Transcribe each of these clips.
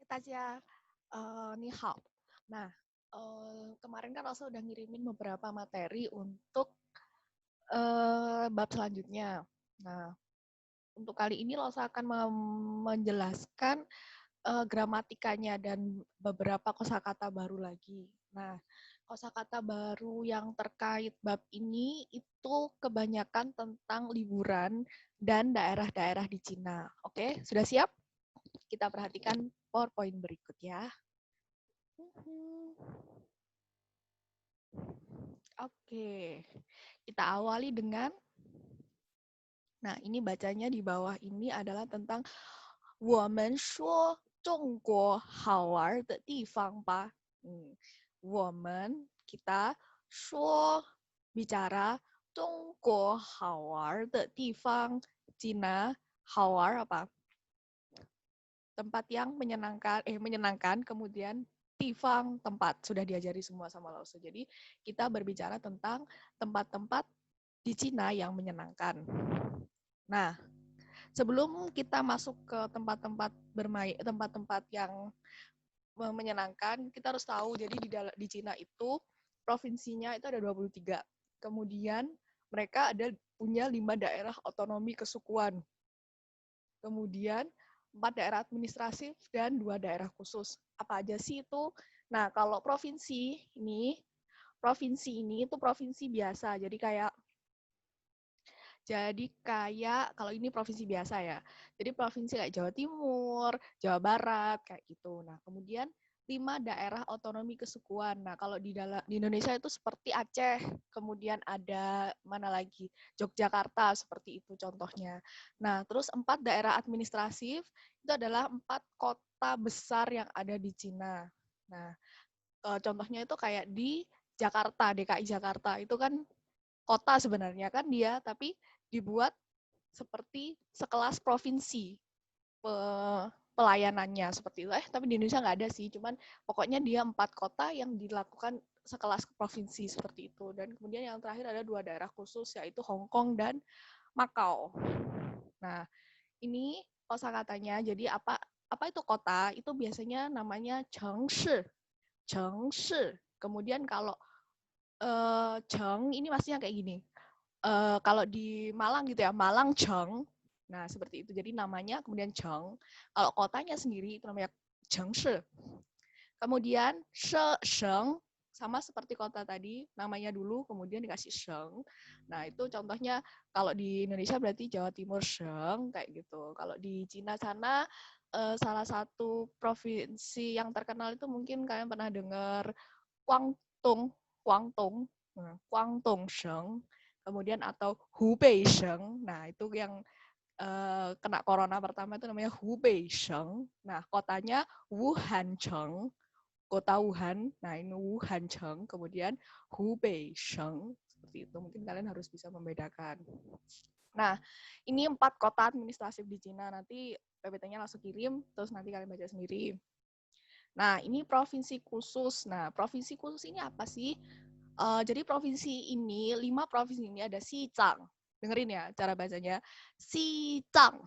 大家你好. Nah, kemarin kan Rosa udah ngirimin beberapa materi untuk bab selanjutnya. Nah, untuk kali ini Rosa akan menjelaskan gramatikanya dan beberapa kosakata baru lagi. Nah, kosakata baru yang terkait bab ini itu kebanyakan tentang liburan dan daerah-daerah di Cina. Oke, sudah siap? Kita perhatikan PowerPoint berikut ya. Oke, kita awali dengan, nah ini bacanya di bawah ini adalah tentang 我们说中国好玩的地方吧. 我们 kita 说 bicara 中国好玩的地方 Cina 好玩 apa? Tempat yang menyenangkan, kemudian tifang tempat, sudah diajari semua sama Lause. Jadi kita berbicara tentang tempat-tempat di Cina yang menyenangkan. Nah, sebelum kita masuk ke tempat-tempat bermain, tempat-tempat yang menyenangkan, kita harus tahu, jadi di Cina itu provinsinya itu ada 23. Kemudian mereka punya 5 daerah otonomi kesukuan. Kemudian 4 daerah administratif dan 2 daerah khusus. Apa aja sih itu? Nah, kalau provinsi ini itu provinsi biasa. Jadi kayak kalau ini provinsi biasa ya. Jadi provinsi kayak Jawa Timur, Jawa Barat kayak gitu. Nah, kemudian 5 daerah otonomi kesukuan. Nah, kalau di Indonesia itu seperti Aceh, kemudian ada mana lagi? Yogyakarta seperti itu contohnya. Nah, terus 4 daerah administratif itu adalah 4 kota besar yang ada di Cina. Nah, contohnya itu kayak di Jakarta, DKI Jakarta itu kan kota sebenarnya kan dia, tapi dibuat seperti sekelas provinsi pelayanannya seperti itu. Tapi di Indonesia nggak ada sih, cuman pokoknya dia 4 kota yang dilakukan sekelas provinsi seperti itu. Dan kemudian yang terakhir ada 2 daerah khusus, yaitu Hong Kong dan Makau. Nah, ini kosakatanya, jadi apa itu kota? Itu biasanya namanya chengshi. Kemudian kalau Cheng ini maksudnya kayak gini. Kalau di Malang gitu ya, Malang Cheng. Nah, seperti itu. Jadi namanya kemudian Cheng. Kalau kotanya sendiri itu namanya Chengshi. Kemudian Sheng sama seperti kota tadi, namanya dulu kemudian dikasih Sheng. Nah, itu contohnya kalau di Indonesia berarti Jawa Timur Sheng kayak gitu. Kalau di Cina sana salah satu provinsi yang terkenal itu mungkin kalian pernah dengar Guangdong, Guangdong Sheng, kemudian atau Hubei Sheng. Nah, itu yang kena corona pertama itu namanya Hubei Sheng. Nah, kotanya Wuhan Cheng, kota Wuhan. Nah, ini Wuhan Cheng, kemudian Hubei Sheng. Seperti itu. Mungkin kalian harus bisa membedakan. Nah, ini 4 kota administratif di Cina. Nanti PPT-nya langsung kirim, terus nanti kalian baca sendiri. Nah, ini provinsi khusus. Nah, provinsi khusus ini apa sih? Jadi provinsi ini, 5 provinsi ini ada Xizang. Dengerin ya cara bacanya. Xizang.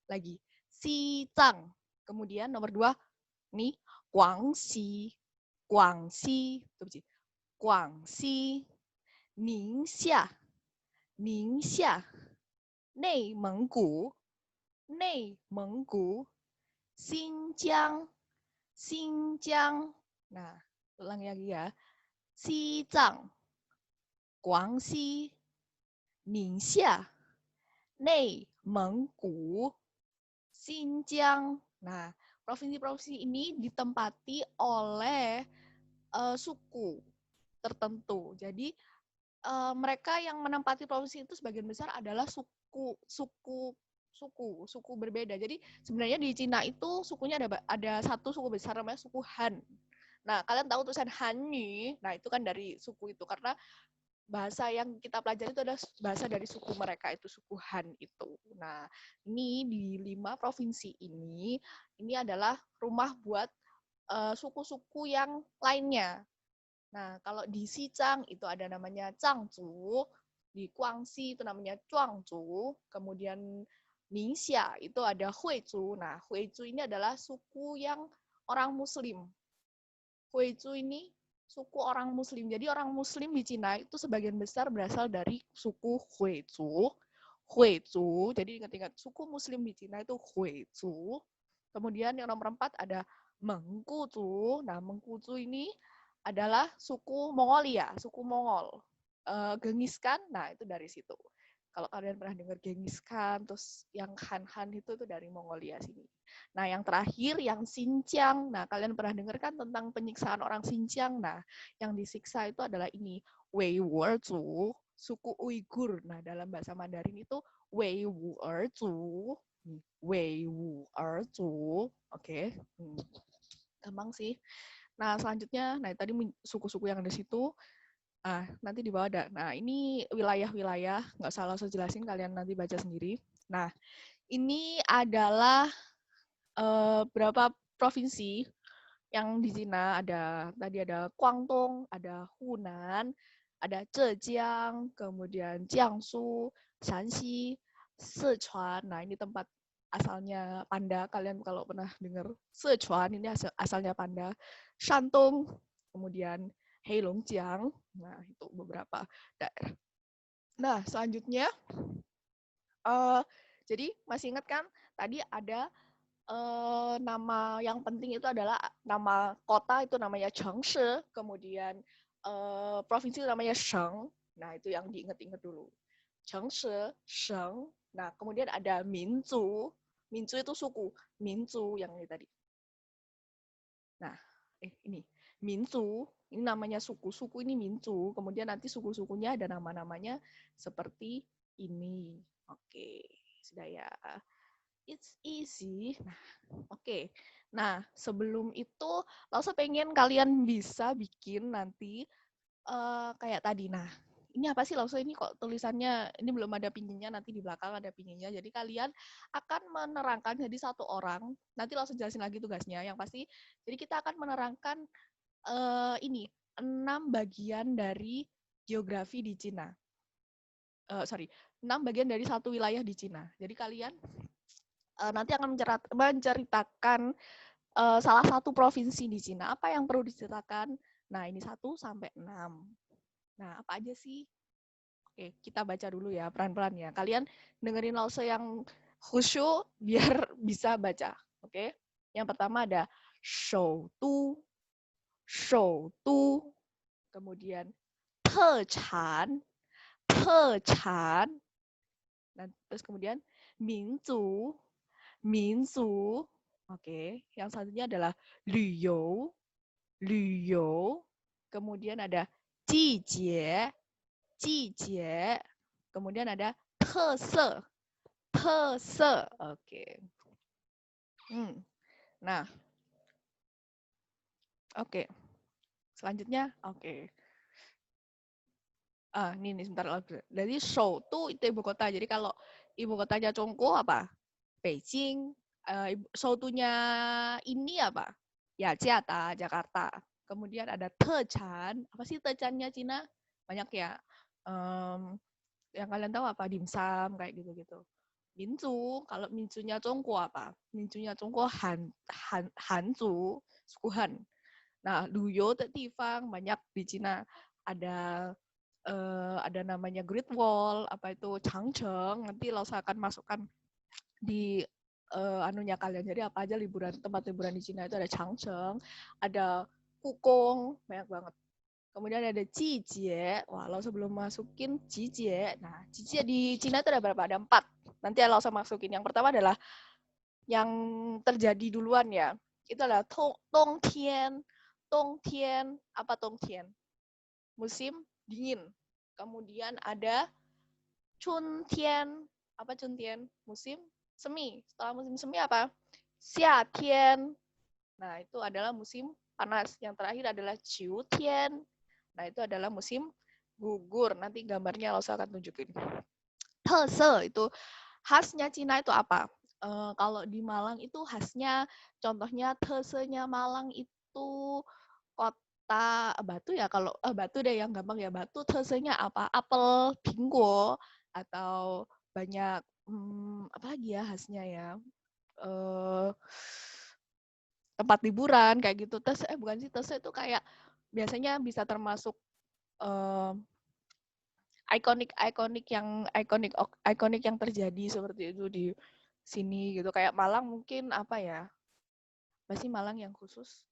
Lagi. Xizang. Kemudian nomor 2, nih, Guangxi. Guangxi. Guangxi. Ningxia. Ningxia. Neimenggu. Neimenggu. Xinjiang. Xinjiang. Nah, ulang lagi ya. Xizang, Guangxi, Ningxia, Neimenggu, Xinjiang. Nah, provinsi-provinsi ini ditempati oleh suku tertentu. Jadi mereka yang menempati provinsi itu sebagian besar adalah suku berbeda. Jadi sebenarnya di Cina itu sukunya ada satu suku besar namanya suku Han. Nah, kalian tahu tulisan Hanyu, nah itu kan dari suku itu, karena bahasa yang kita pelajari itu adalah bahasa dari suku mereka, itu suku Han itu. Nah, ini di 5 provinsi ini adalah rumah buat suku-suku yang lainnya. Nah, kalau di Xizang itu ada namanya Zhangzu, di Guangxi itu namanya Zhuangzu, kemudian Ningxia itu ada Huizhu. Nah, Huizhu ini adalah suku yang orang Muslim. Huizu ini suku orang Muslim. Jadi orang Muslim di Cina itu sebagian besar berasal dari suku Huizu. Huizu, jadi ingat-ingat suku Muslim di Cina itu Huizu. Kemudian yang nomor 4 ada Mengkuzu. Nah, Mengkuzu ini adalah suku Mongolia, suku Mongol. Genghis Khan, nah itu dari situ. Kalau kalian pernah dengar Genghis Khan, terus yang Han itu dari Mongolia sini. Nah, yang terakhir yang Xinjiang. Nah, kalian pernah dengar kan tentang penyiksaan orang Xinjiang? Nah, yang disiksa itu adalah ini, Weiwurzu, suku Uighur. Nah, dalam bahasa Mandarin itu Weiwurzu. Weiwurzu. Oke. Gampang sih. Nah, selanjutnya, nah tadi suku-suku yang ada di situ. Nanti di bawah ada. Nah, ini wilayah-wilayah, nggak salah saya jelasin, kalian nanti baca sendiri. Nah, ini adalah berapa provinsi yang di Cina. Tadi ada Guangdong, ada Hunan, ada Zhejiang, kemudian Jiangsu, Shanxi, Sichuan. Nah, ini tempat asalnya panda. Kalian kalau pernah dengar Sichuan, ini asalnya panda. Shandong, kemudian Heilongjiang. Nah, itu beberapa daerah. Nah, selanjutnya, jadi masih ingat kan tadi ada nama yang penting itu adalah nama kota itu namanya Chengshi, kemudian provinsi itu namanya Sheng. Nah, itu yang diingat-ingat dulu. Chengshi, Sheng. Nah, kemudian ada Minzu. Minzu itu suku. Minzu yang ini tadi. Nah, ini Minzu, ini namanya suku-suku ini Minzu. Kemudian nanti suku-sukunya ada nama-namanya seperti ini. Oke, sudah ya. It's easy. Nah, oke. Nah, sebelum itu, Lausa pengen kalian bisa bikin nanti kayak tadi. Nah, ini apa sih Lausa ini kok tulisannya, ini belum ada pinggirnya, nanti di belakang ada pinggirnya. Jadi kalian akan menerangkan jadi satu orang. Nanti Lausa jelasin lagi tugasnya. Yang pasti, jadi kita akan menerangkan ini 6 bagian dari geografi di Cina. 6 bagian dari satu wilayah di Cina. Jadi kalian nanti akan menceritakan salah satu provinsi di Cina. Apa yang perlu diceritakan? Nah, ini 1 sampai 6. Nah, apa aja sih? Oke, kita baca dulu ya, pelan-pelan ya. Kalian dengerin Lause yang khusyuk biar bisa baca. Oke? Yang pertama ada Shoutu, Shoutu, kemudian Techan, Techan, dan terus kemudian Minzu, Minzu. Oke, yang selanjutnya adalah Luyou, Luyou. Kemudian ada Jijie, Jijie. Kemudian ada Tese, Tese. Oke. Nah, oke. Selanjutnya, oke. Ini sebentar lagi. Jadi Shoutu itu ibu kota. Jadi kalau ibu kotanya Zhongguo apa? Beijing. Shoutunya ini apa? Ya, Jakarta, Jakarta. Kemudian ada Techan. Apa sih Techannya Cina? Banyak ya. Yang kalian tahu apa? Dimsum, kayak gitu-gitu. Minzu, kalau Minzunya Zhongguo apa? Minzunya Zhongguo Hanzu, suku Han. Nah, Luyou itu Tifang, banyak di Cina. Ada namanya Great Wall, apa itu Changcheng. Nanti Lausa akan masukkan di anunya kalian. Jadi apa aja tempat liburan di Cina itu ada Changcheng, ada Kukong, banyak banget. Kemudian ada Jijie. Wah, Lausa belum masukin Jijie. Nah, Jijie di Cina itu ada berapa? Ada 4. Nanti Lausa masukin. Yang pertama adalah yang terjadi duluan ya. Itu adalah Dongtian. Dongtian, apa Dongtian? Musim dingin. Kemudian ada Chuntian. Apa Chuntian? Musim semi. Setelah musim semi apa? Xiatian. Nah, itu adalah musim panas. Yang terakhir adalah Ciutian. Nah, itu adalah musim gugur. Nanti gambarnya Lausa akan tunjukin. Tese itu khasnya Cina itu apa? Kalau di Malang itu khasnya, contohnya tesenya Malang itu kota Batu ya. Kalau Batu deh yang gampang ya, Batu tesenya apa? Apel, pingguo, atau banyak apa lagi ya khasnya ya? tempat liburan kayak gitu. Bukan sih, Tese itu kayak biasanya bisa termasuk ikonik yang terjadi seperti itu di sini gitu. Kayak Malang mungkin apa ya? Pasti Malang yang khusus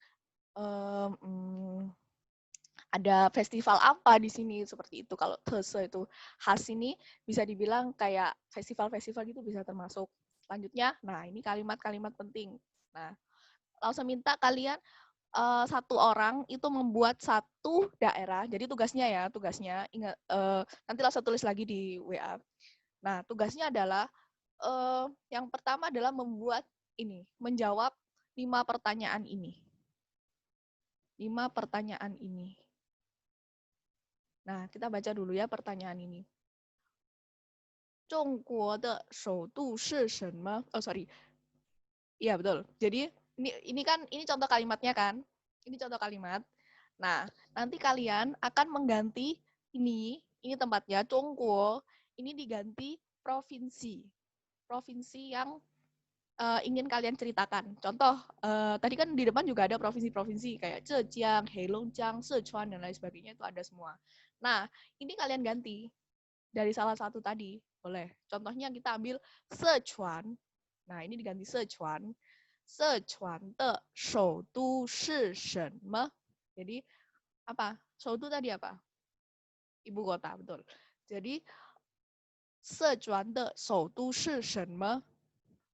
ada festival apa di sini seperti itu. Kalau Tese itu khas ini bisa dibilang kayak festival-festival gitu bisa termasuk. Selanjutnya, nah ini kalimat-kalimat penting. Nah, langsung minta kalian satu orang itu membuat satu daerah. Jadi tugasnya ingat nanti langsung tulis lagi di WA. Nah, tugasnya adalah yang pertama adalah menjawab 5 pertanyaan ini. 5 pertanyaan ini. Nah, kita baca dulu ya pertanyaan ini. 中国的首都是什么? Oh, sorry. Iya, betul. Jadi, ini contoh kalimatnya kan? Ini contoh kalimat. Nah, nanti kalian akan mengganti ini tempatnya, Zhongguo, ini diganti provinsi. Provinsi yang ingin kalian ceritakan. Contoh, tadi kan di depan juga ada provinsi-provinsi kayak Zhejiang, Heilongjiang, Sichuan, dan lain sebagainya, itu ada semua. Nah, ini kalian ganti dari salah satu tadi, boleh. Contohnya kita ambil Sichuan. Nah, ini diganti Sichuan. Sichuan de shoudu shi shenme? Jadi, apa? Shoudu tadi apa? Ibu kota, betul. Jadi, Sichuan de shoudu shi shenme?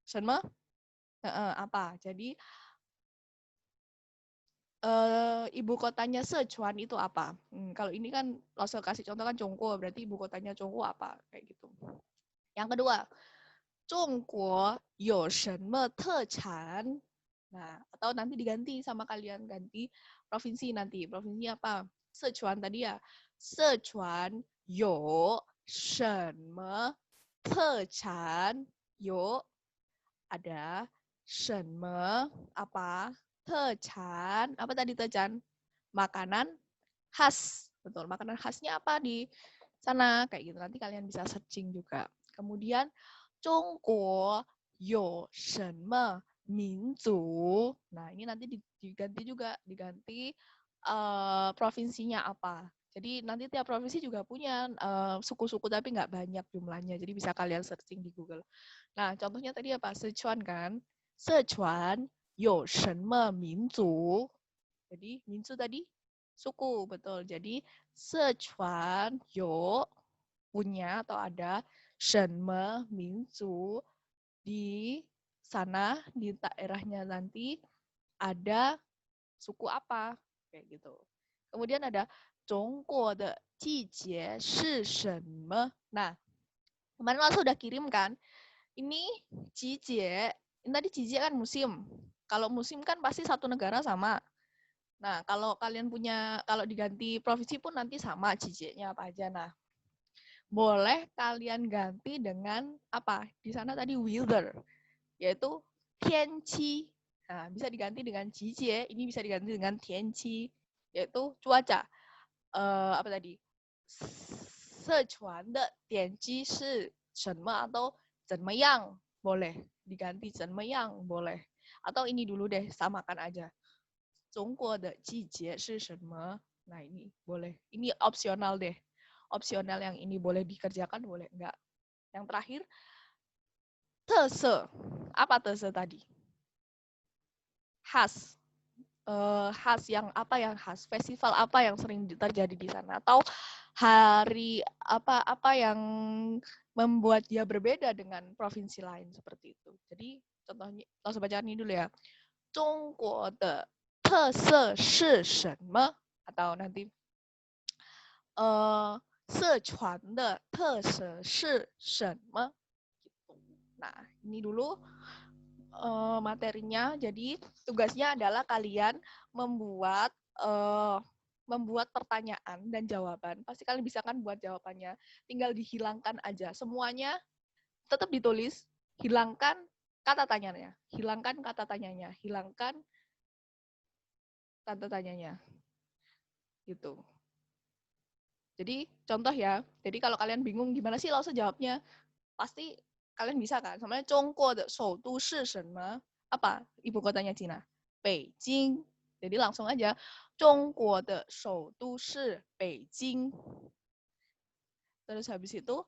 Shenme? Apa? Jadi, ibu kotanya Sichuan itu apa? Kalau ini kan langsung kasih contoh kan Zhongguo, berarti ibu kotanya Zhongguo apa? Kayak gitu. Yang kedua, 中国有什么特产? Nah, atau nanti diganti sama kalian, ganti provinsi nanti. Provinsi apa? Sichuan tadi ya. Sichuan 有什么特产? 有 ada 什么 apa? 特产 apa tadi 特产? Makanan khas. Betul, makanan khasnya apa di sana? Kayak gitu. Nanti kalian bisa searching juga. Kemudian 中国有什么民族? Nah, ini nanti diganti provinsinya apa. Jadi nanti tiap provinsi juga punya suku-suku tapi nggak banyak jumlahnya. Jadi bisa kalian searching di Google. Nah, contohnya tadi apa? Sichuan kan? Sichuan 有什么民族? Jadi minzu tadi suku, betul. Jadi Sichuan 有 punya atau ada 什么民族 di sana di daerahnya nanti ada suku apa kayak gitu. Kemudian ada 中国的季节是什么? Nah, kemarin langsung udah kirim kan? Ini jijie, ini tadi jijie kan musim. Kalau musim kan pasti satu negara sama. Nah, kalau kalian kalau diganti provinsi pun nanti sama jijie-nya apa aja. Nah, boleh kalian ganti dengan apa? Di sana tadi weather, yaitu tianqi. Nah, bisa diganti dengan jijie, ini bisa diganti dengan tianqi, yaitu cuaca. Apa tadi? Sichuan de tianqi shi shenme atau zhenmeyang, boleh diganti zhenmeyang, boleh. Atau ini dulu deh, samakan aja. 中国的季节是什么? Nah, ini boleh. Ini opsional deh. Opsional yang ini boleh dikerjakan, boleh enggak. Yang terakhir, 特色. Apa 特色 tadi? Khas. Khas yang apa yang khas? Festival apa yang sering terjadi di sana? Atau hari apa yang membuat dia berbeda dengan provinsi lain seperti itu. Jadi contohnya langsung baca ini dulu ya. 中国的特色是什么? Atau nanti 四川的特色是什么? Gitu. Nah, ini dulu materinya. Jadi tugasnya adalah kalian membuat pertanyaan dan jawaban. Pasti kalian bisa kan buat jawabannya. Tinggal dihilangkan aja. Semuanya tetap ditulis. Hilangkan kata tanyanya. Hilangkan kata tanyanya. Hilangkan kata tanyanya. Gitu. Jadi contoh ya. Jadi kalau kalian bingung gimana sih langsung jawabnya, pasti kalian bisa kan. Sebenarnya 中国的首都是什么? Apa ibu kotanya Cina? 北京. Jadi langsung aja. 中国的首都是北京. Terus habis itu,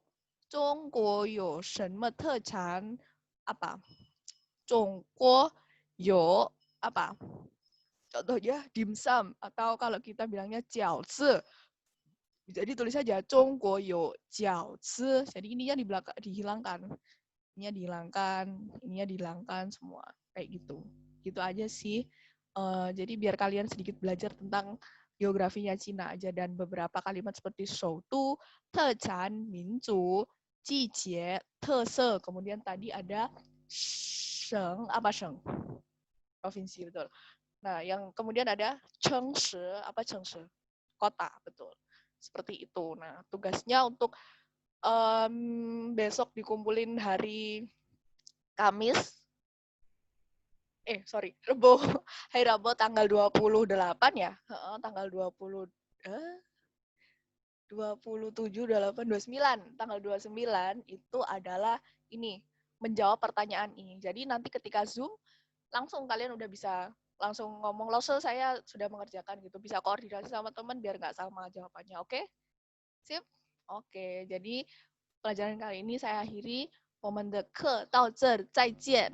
中国有什么特产? Apa? 中国有 apa? Contohnya dimsum atau kalau kita bilangnya 饺子. Jadi tulis saja 中国有饺子. Jadi ininya dihilangkan. Ininya dihilangkan semua kayak gitu. Gitu aja sih. Jadi biar kalian sedikit belajar tentang geografinya Cina aja dan beberapa kalimat seperti 首都, 特产, 民族, 季节, 特色. Kemudian tadi ada 省, apa 省? Provinsi, betul. Nah, yang kemudian ada 城市, apa 城市? Kota, betul. Seperti itu. Nah, tugasnya untuk besok dikumpulin hari Kamis. Rebo. Hari Rabu tanggal 28 ya. Tanggal 27, 28, 29. Tanggal 29 itu adalah ini, menjawab pertanyaan ini. Jadi nanti ketika Zoom, langsung kalian udah bisa langsung ngomong, Losel saya sudah mengerjakan gitu. Bisa koordinasi sama teman biar nggak sama jawabannya. Oke? Sip? Oke, jadi pelajaran kali ini saya akhiri. 我们的课到这儿，再见。